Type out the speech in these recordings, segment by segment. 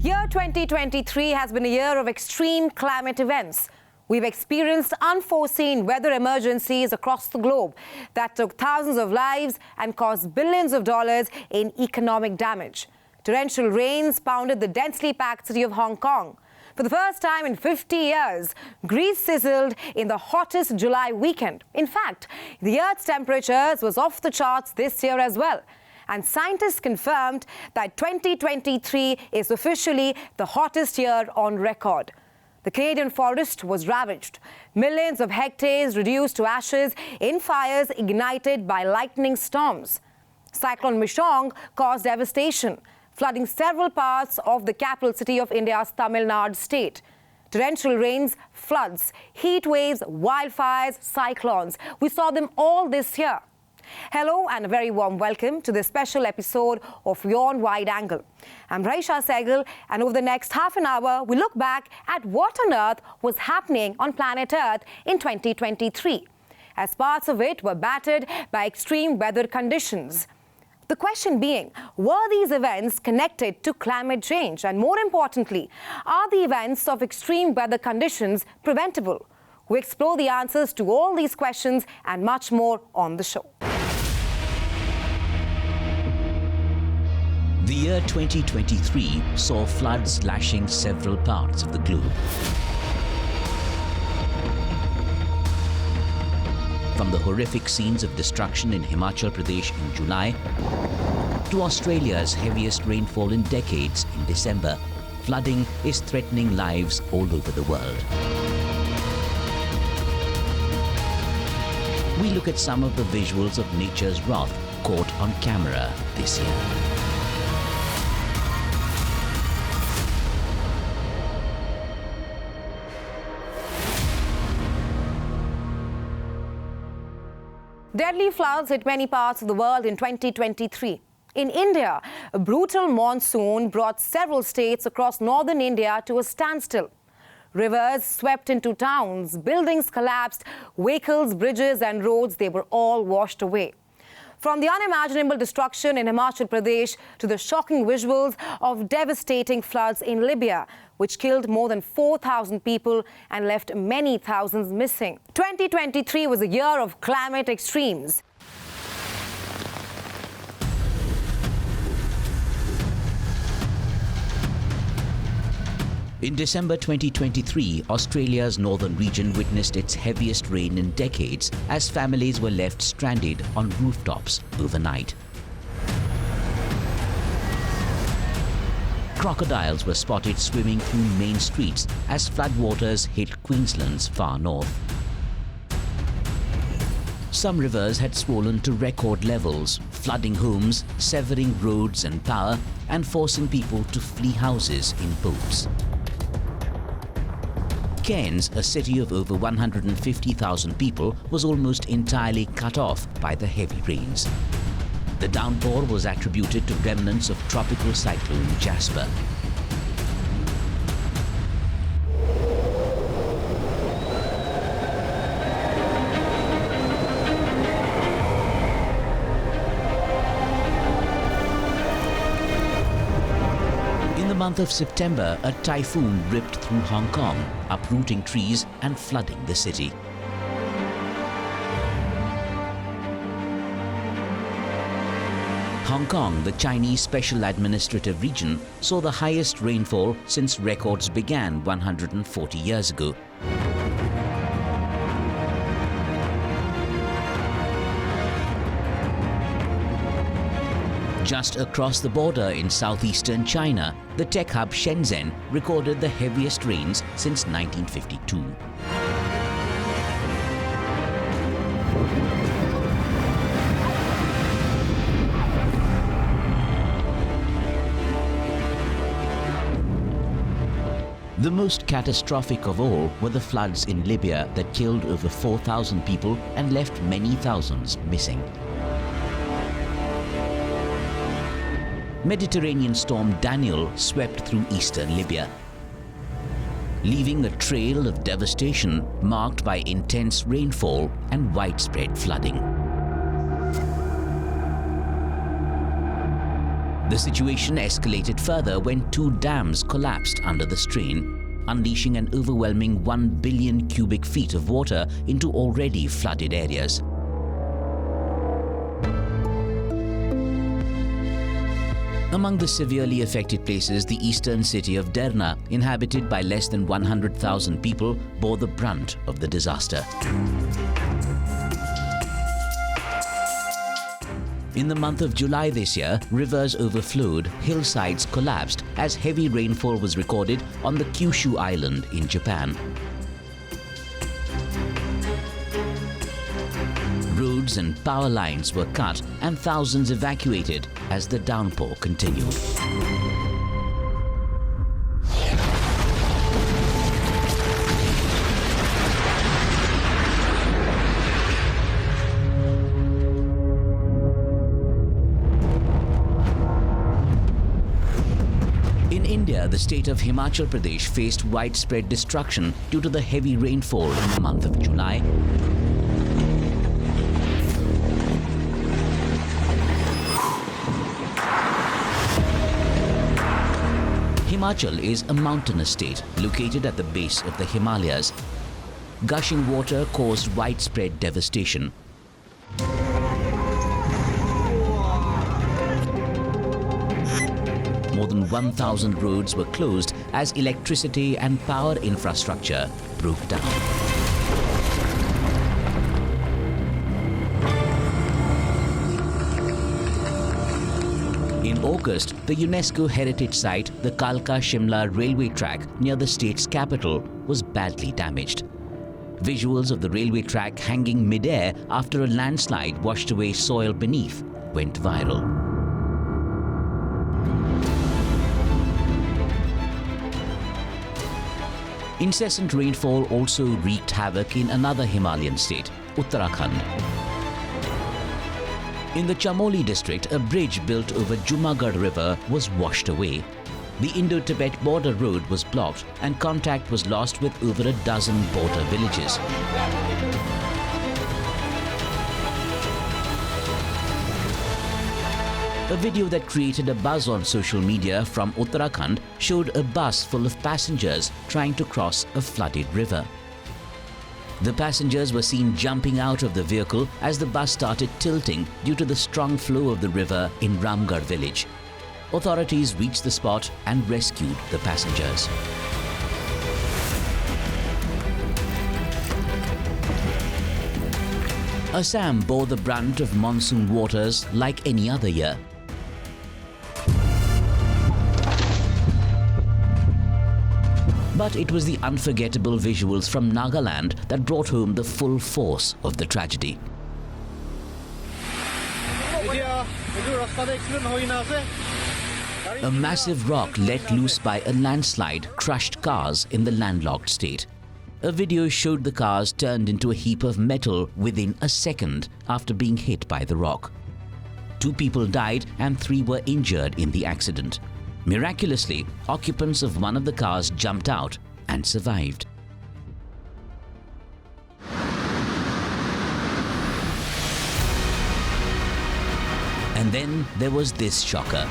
Year 2023 has been a year of extreme climate events. We've experienced unforeseen weather emergencies across the globe that took thousands of lives and caused billions of dollars in economic damage. Torrential rains pounded the densely packed city of Hong Kong. For the first time in 50 years, Greece sizzled in the hottest July weekend. In fact, the Earth's temperatures was off the charts this year as well. And scientists confirmed that 2023 is officially the hottest year on record. The Canadian forest was ravaged. Millions of hectares reduced to ashes in fires ignited by lightning storms. Cyclone Mishong caused devastation, flooding several parts of the capital city of India's Tamil Nadu state. Torrential rains, floods, heat waves, wildfires, cyclones. We saw them all this year. Hello and a very warm welcome to this special episode of WION Wideangle. I'm Raisha Sehgal, and over the next half an hour, we look back at what on earth was happening on planet Earth in 2023, as parts of it were battered by extreme weather conditions. The question being, were these events connected to climate change? And more importantly, are the events of extreme weather conditions preventable? We explore the answers to all these questions and much more on the show. The year 2023 saw floods lashing several parts of the globe. From the horrific scenes of destruction in Himachal Pradesh in July to Australia's heaviest rainfall in decades in December, flooding is threatening lives all over the world. We look at some of the visuals of nature's wrath caught on camera this year. Deadly floods hit many parts of the world in 2023. In India, a brutal monsoon brought several states across northern India to a standstill. Rivers swept into towns, buildings collapsed, vehicles, bridges and roads, they were all washed away. From the unimaginable destruction in Himachal Pradesh to the shocking visuals of devastating floods in Libya, which killed more than 4,000 people and left many thousands missing. 2023 was a year of climate extremes. In December 2023, Australia's northern region witnessed its heaviest rain in decades as families were left stranded on rooftops overnight. Crocodiles were spotted swimming through main streets as floodwaters hit Queensland's far north. Some rivers had swollen to record levels, flooding homes, severing roads and power, and forcing people to flee houses in boats. Cairns, a city of over 150,000 people, was almost entirely cut off by the heavy rains. The downpour was attributed to remnants of tropical cyclone Jasper. In the month of September, a typhoon ripped through Hong Kong, uprooting trees and flooding the city. Hong Kong, the Chinese Special Administrative Region, saw the highest rainfall since records began 140 years ago. Just across the border in southeastern China, the tech hub Shenzhen recorded the heaviest rains since 1952. The most catastrophic of all were the floods in Libya that killed over 4,000 people and left many thousands missing. Mediterranean storm Daniel swept through eastern Libya, leaving a trail of devastation marked by intense rainfall and widespread flooding. The situation escalated further when 2 dams collapsed under the strain, unleashing an overwhelming 1 billion cubic feet of water into already flooded areas. Among the severely affected places, the eastern city of Derna, inhabited by less than 100,000 people, bore the brunt of the disaster. In the month of July this year, rivers overflowed, hillsides collapsed as heavy rainfall was recorded on the Kyushu Island in Japan. Roads and power lines were cut and thousands evacuated as the downpour continued. In India, the state of Himachal Pradesh faced widespread destruction due to the heavy rainfall in the month of July. Himachal is a mountainous state located at the base of the Himalayas. Gushing water caused widespread devastation. More than 1,000 roads were closed as electricity and power infrastructure broke down. In August, the UNESCO heritage site, the Kalka-Shimla railway track near the state's capital, was badly damaged. Visuals of the railway track hanging mid-air after a landslide washed away soil beneath went viral. Incessant rainfall also wreaked havoc in another Himalayan state, Uttarakhand. In the Chamoli district, a bridge built over Jumagarh River was washed away. The Indo-Tibet border road was blocked and contact was lost with over a dozen border villages. A video that created a buzz on social media from Uttarakhand showed a bus full of passengers trying to cross a flooded river. The passengers were seen jumping out of the vehicle as the bus started tilting due to the strong flow of the river in Ramgarh village. Authorities reached the spot and rescued the passengers. Assam bore the brunt of monsoon waters like any other year. But it was the unforgettable visuals from Nagaland that brought home the full force of the tragedy. A massive rock let loose by a landslide crushed cars in the landlocked state. A video showed the cars turned into a heap of metal within a second after being hit by the rock. 2 people died and 3 were injured in the accident. Miraculously, occupants of one of the cars jumped out and survived. And then there was this shocker.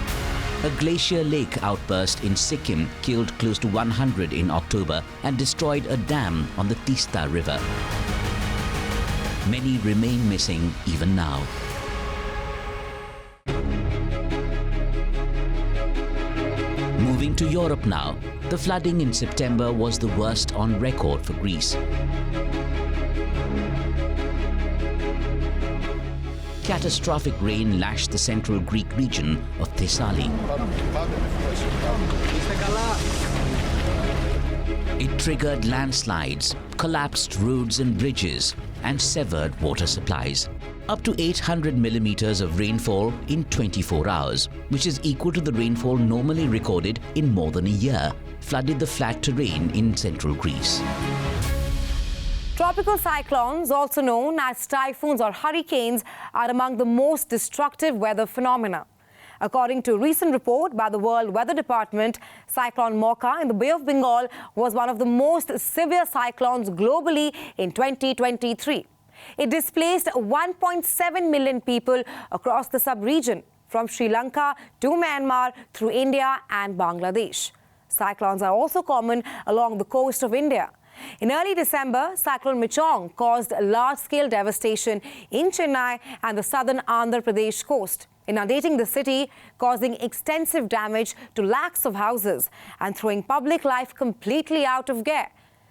A glacier lake outburst in Sikkim killed close to 100 in October and destroyed a dam on the Tista River. Many remain missing even now. Moving to Europe now, the flooding in September was the worst on record for Greece. Catastrophic rain lashed the central Greek region of Thessaly. It triggered landslides, collapsed roads and bridges, and severed water supplies. Up to 800 millimeters of rainfall in 24 hours, which is equal to the rainfall normally recorded in more than a year, flooded the flat terrain in central Greece. Tropical cyclones, also known as typhoons or hurricanes, are among the most destructive weather phenomena. According to a recent report by the World Weather Department, Cyclone Mocha in the Bay of Bengal was one of the most severe cyclones globally in 2023. It displaced 1.7 million people across the sub-region. from Sri Lanka to Myanmar through India and Bangladesh. Cyclones are also common along the coast of India. In early December, Cyclone Michong caused large-scale devastation in Chennai and the southern Andhra Pradesh coast, inundating the city, causing extensive damage to lakhs of houses and throwing public life completely out of gear.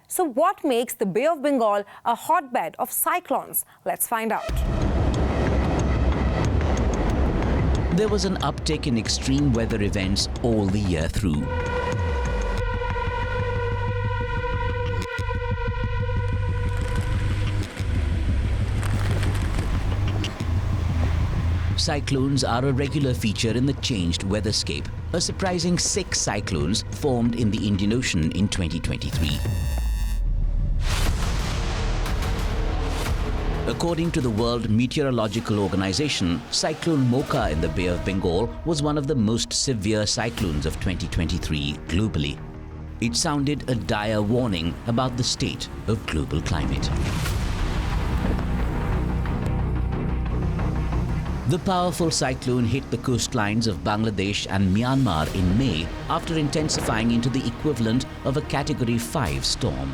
So what makes the Bay of Bengal a hotbed of cyclones? Let's find out. There was an uptick in extreme weather events all the year through. Cyclones are a regular feature in the changed weatherscape. A surprising 6 cyclones formed in the Indian Ocean in 2023. According to the World Meteorological Organization, Cyclone Mocha in the Bay of Bengal was one of the most severe cyclones of 2023 globally. It sounded a dire warning about the state of global climate. The powerful cyclone hit the coastlines of Bangladesh and Myanmar in May after intensifying into the equivalent of a Category 5 storm.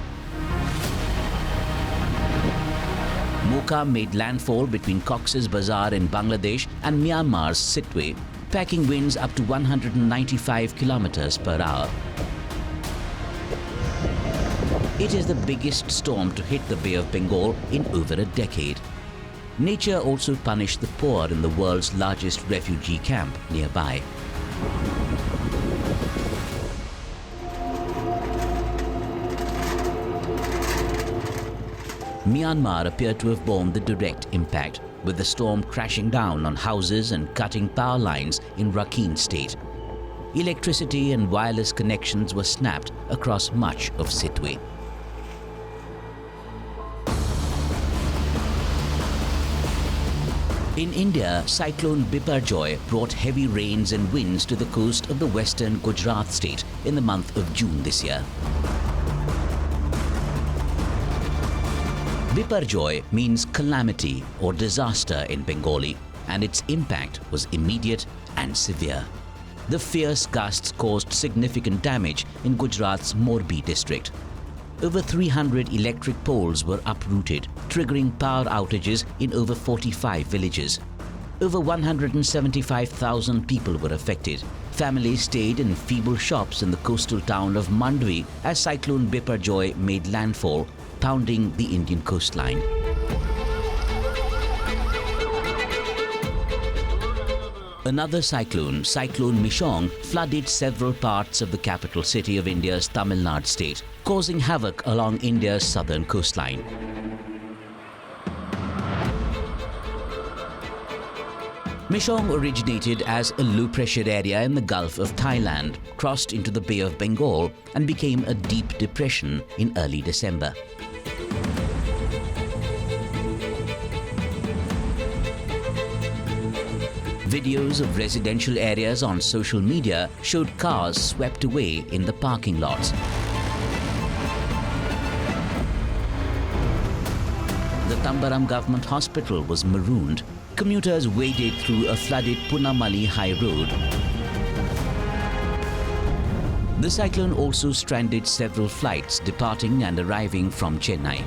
Mocha made landfall between Cox's Bazar in Bangladesh and Myanmar's Sitwe, packing winds up to 195 kilometers per hour. It is the biggest storm to hit the Bay of Bengal in over a decade. Nature also punished the poor in the world's largest refugee camp nearby. Myanmar appeared to have borne the direct impact, with the storm crashing down on houses and cutting power lines in Rakhine state. Electricity and wireless connections were snapped across much of Sitwe. In India, Cyclone Biparjoy brought heavy rains and winds to the coast of the western Gujarat state in the month of June this year. Biparjoy means calamity or disaster in Bengali, and its impact was immediate and severe. The fierce gusts caused significant damage in Gujarat's Morbi district. Over 300 electric poles were uprooted, triggering power outages in over 45 villages. Over 175,000 people were affected. Families stayed in feeble shops in the coastal town of Mandvi as Cyclone Biparjoy made landfall, pounding the Indian coastline. Another cyclone, Cyclone Michong, flooded several parts of the capital city of India's Tamil Nadu state, causing havoc along India's southern coastline. Michong originated as a low-pressure area in the Gulf of Thailand, crossed into the Bay of Bengal, and became a deep depression in early December. Videos of residential areas on social media showed cars swept away in the parking lots. The Tambaram Government Hospital was marooned. Commuters waded through a flooded Punamali High Road. The cyclone also stranded several flights departing and arriving from Chennai.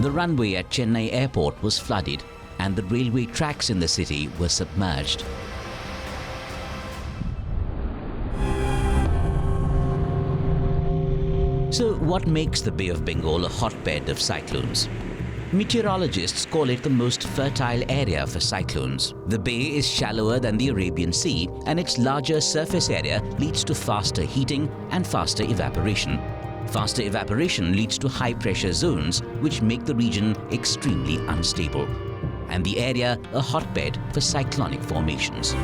The runway at Chennai Airport was flooded, and the railway tracks in the city were submerged. So what makes the Bay of Bengal a hotbed of cyclones? Meteorologists call it the most fertile area for cyclones. The bay is shallower than the Arabian Sea, and its larger surface area leads to faster heating and faster evaporation. Faster evaporation leads to high-pressure zones, which make the region extremely unstable, and the area a hotbed for cyclonic formations.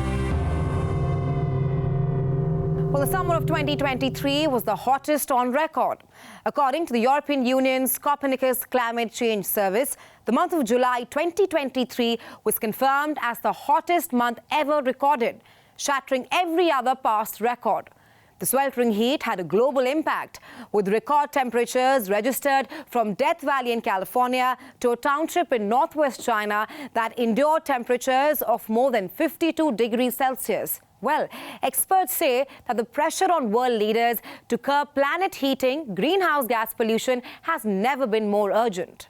Well, the summer of 2023 was the hottest on record. According to the European Union's Copernicus Climate Change Service, the month of July 2023 was confirmed as the hottest month ever recorded, shattering every other past record. The sweltering heat had a global impact, with record temperatures registered from Death Valley in California to a township in northwest China that endured temperatures of more than 52 degrees Celsius. Well, experts say that the pressure on world leaders to curb planet heating, greenhouse gas pollution has never been more urgent.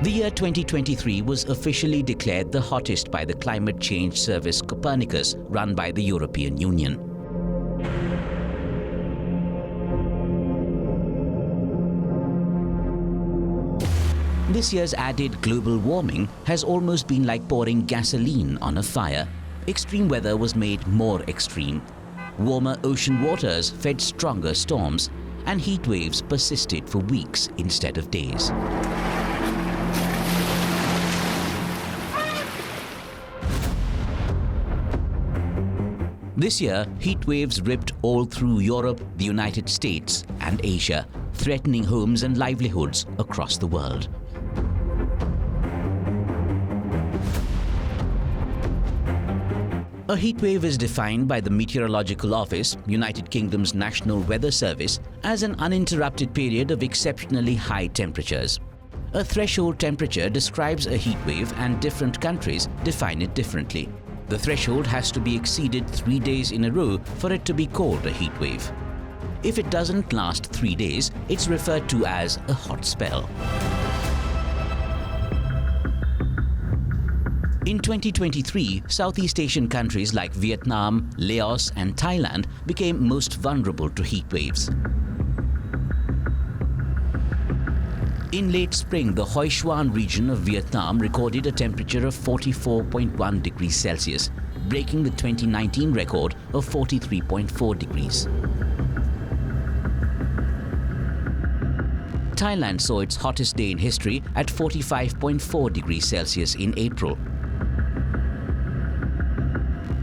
The year 2023 was officially declared the hottest by the climate change service Copernicus, run by the European Union. This year's added global warming has almost been like pouring gasoline on a fire. Extreme weather was made more extreme. Warmer ocean waters fed stronger storms, and heat waves persisted for weeks instead of days. This year, heat waves ripped all through Europe, the United States, and Asia, threatening homes and livelihoods across the world. A heatwave is defined by the Meteorological Office, United Kingdom's National Weather Service, as an uninterrupted period of exceptionally high temperatures. A threshold temperature describes a heatwave, and different countries define it differently. The threshold has to be exceeded 3 days in a row for it to be called a heatwave. If it doesn't last 3 days, it's referred to as a hot spell. In 2023, Southeast Asian countries like Vietnam, Laos, and Thailand became most vulnerable to heat waves. In late spring, the Hoi Xuan region of Vietnam recorded a temperature of 44.1 degrees Celsius, breaking the 2019 record of 43.4 degrees. Thailand saw its hottest day in history at 45.4 degrees Celsius in April.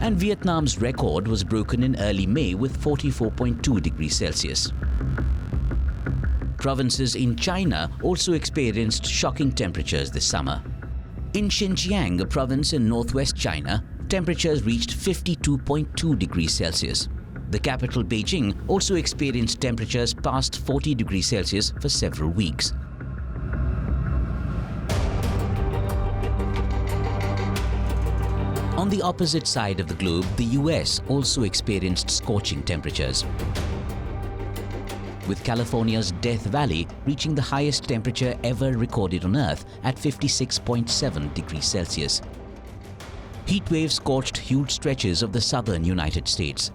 And Vietnam's record was broken in early May with 44.2 degrees Celsius. Provinces in China also experienced shocking temperatures this summer. In Xinjiang, a province in northwest China, temperatures reached 52.2 degrees Celsius. The capital, Beijing, also experienced temperatures past 40 degrees Celsius for several weeks. On the opposite side of the globe, the US also experienced scorching temperatures, with California's Death Valley reaching the highest temperature ever recorded on Earth at 56.7 degrees Celsius. Heat waves scorched huge stretches of the southern United States.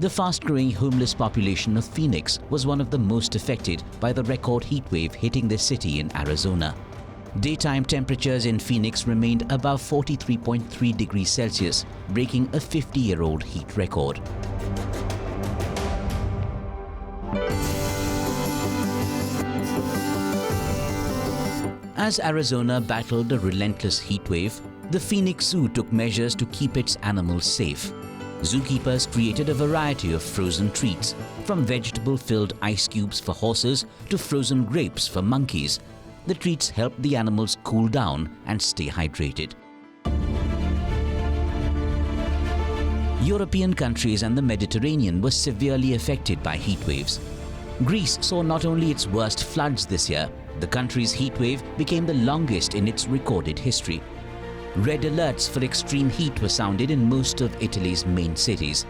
The fast-growing homeless population of Phoenix was one of the most affected by the record heat wave hitting the city in Arizona. Daytime temperatures in Phoenix remained above 43.3 degrees Celsius, breaking a 50-year-old heat record. As Arizona battled a relentless heat wave, the Phoenix Zoo took measures to keep its animals safe. Zookeepers created a variety of frozen treats, from vegetable-filled ice cubes for horses to frozen grapes for monkeys. The treats helped the animals cool down and stay hydrated. European countries and the Mediterranean were severely affected by heat waves. Greece saw not only its worst floods this year, the country's heat wave became the longest in its recorded history. Red alerts for extreme heat were sounded in most of Italy's main cities.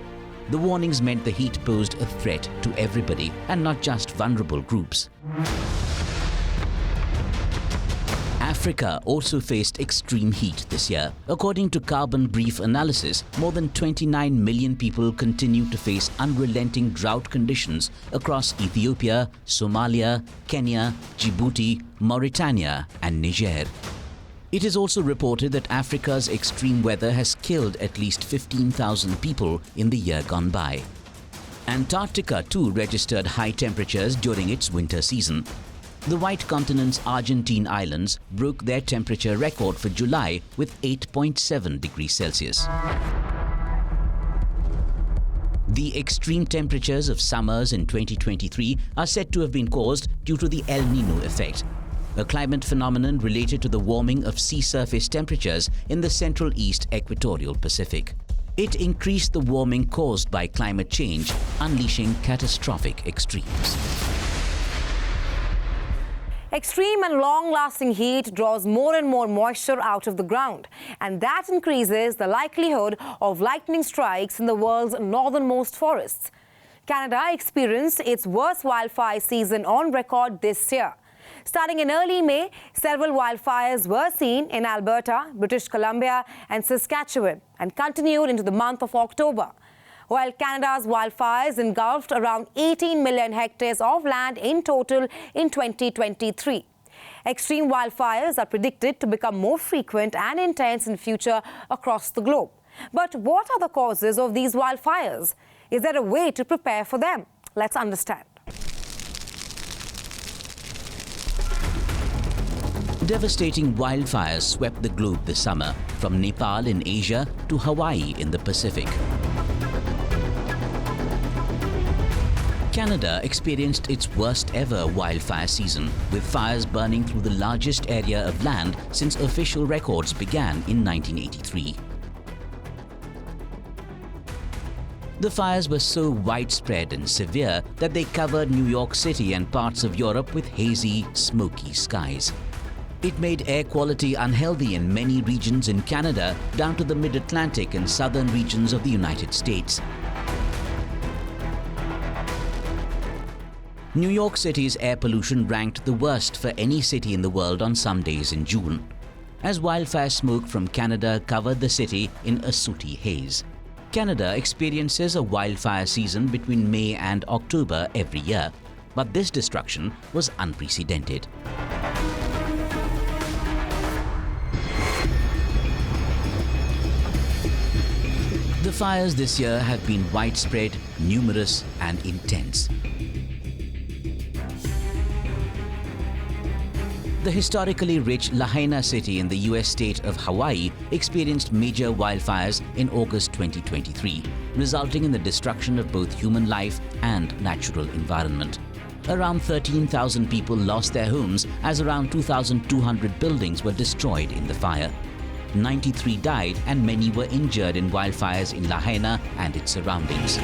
The warnings meant the heat posed a threat to everybody and not just vulnerable groups. Africa also faced extreme heat this year. According to Carbon Brief Analysis, more than 29 million people continue to face unrelenting drought conditions across Ethiopia, Somalia, Kenya, Djibouti, Mauritania, and Niger. It is also reported that Africa's extreme weather has killed at least 15,000 people in the year gone by. Antarctica too registered high temperatures during its winter season. The White Continent's Argentine islands broke their temperature record for July with 8.7 degrees Celsius. The extreme temperatures of summers in 2023 are said to have been caused due to the El Niño effect. a climate phenomenon related to the warming of sea surface temperatures in the Central East Equatorial Pacific. It increased the warming caused by climate change, unleashing catastrophic extremes. Extreme and long-lasting heat draws more and more moisture out of the ground, and that increases the likelihood of lightning strikes in the world's northernmost forests. Canada experienced its worst wildfire season on record this year. Starting in early May, several wildfires were seen in Alberta, British Columbia and Saskatchewan and continued into the month of October. While Canada's wildfires engulfed around 18 million hectares of land in total in 2023. Extreme wildfires are predicted to become more frequent and intense in future across the globe. But what are the causes of these wildfires? Is there a way to prepare for them? Let's understand. Devastating wildfires swept the globe this summer, from Nepal in Asia to Hawaii in the Pacific. Canada experienced its worst ever wildfire season, with fires burning through the largest area of land since official records began in 1983. The fires were so widespread and severe that they covered New York City and parts of Europe with hazy, smoky skies. It made air quality unhealthy in many regions in Canada, down to the mid-Atlantic and southern regions of the United States. New York City's air pollution ranked the worst for any city in the world on some days in June, as wildfire smoke from Canada covered the city in a sooty haze. Canada experiences a wildfire season between May and October every year, but this destruction was unprecedented. The fires this year have been widespread, numerous and intense. The historically rich Lahaina city in the US state of Hawaii experienced major wildfires in August 2023, resulting in the destruction of both human life and natural environment. Around 13,000 people lost their homes as around 2,200 buildings were destroyed in the fire. 93 died and many were injured in wildfires in Lahaina and its surroundings.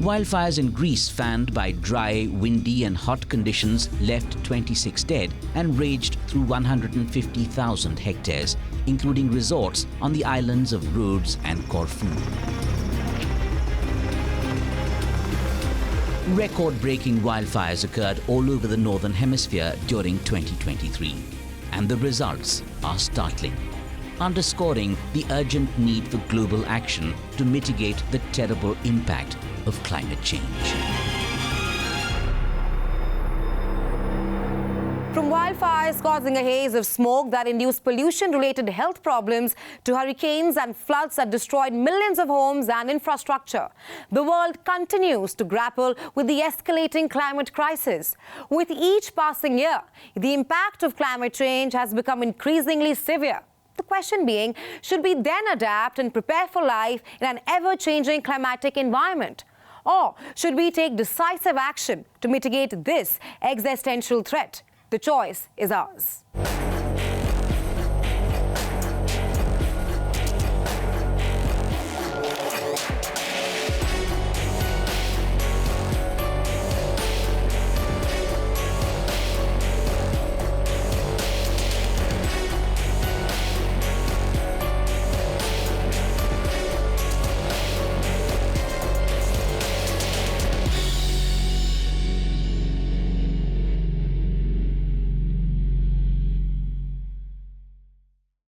Wildfires in Greece, fanned by dry, windy and hot conditions, left 26 dead and raged through 150,000 hectares, including resorts on the islands of Rhodes and Corfu. Record-breaking wildfires occurred all over the Northern Hemisphere during 2023, and the results are startling, underscoring the urgent need for global action to mitigate the terrible impact of climate change. From wildfires causing a haze of smoke that induced pollution-related health problems to hurricanes and floods that destroyed millions of homes and infrastructure, the world continues to grapple with the escalating climate crisis. With each passing year, the impact of climate change has become increasingly severe. The question being, should we then adapt and prepare for life in an ever-changing climatic environment? Or should we take decisive action to mitigate this existential threat? The choice is ours.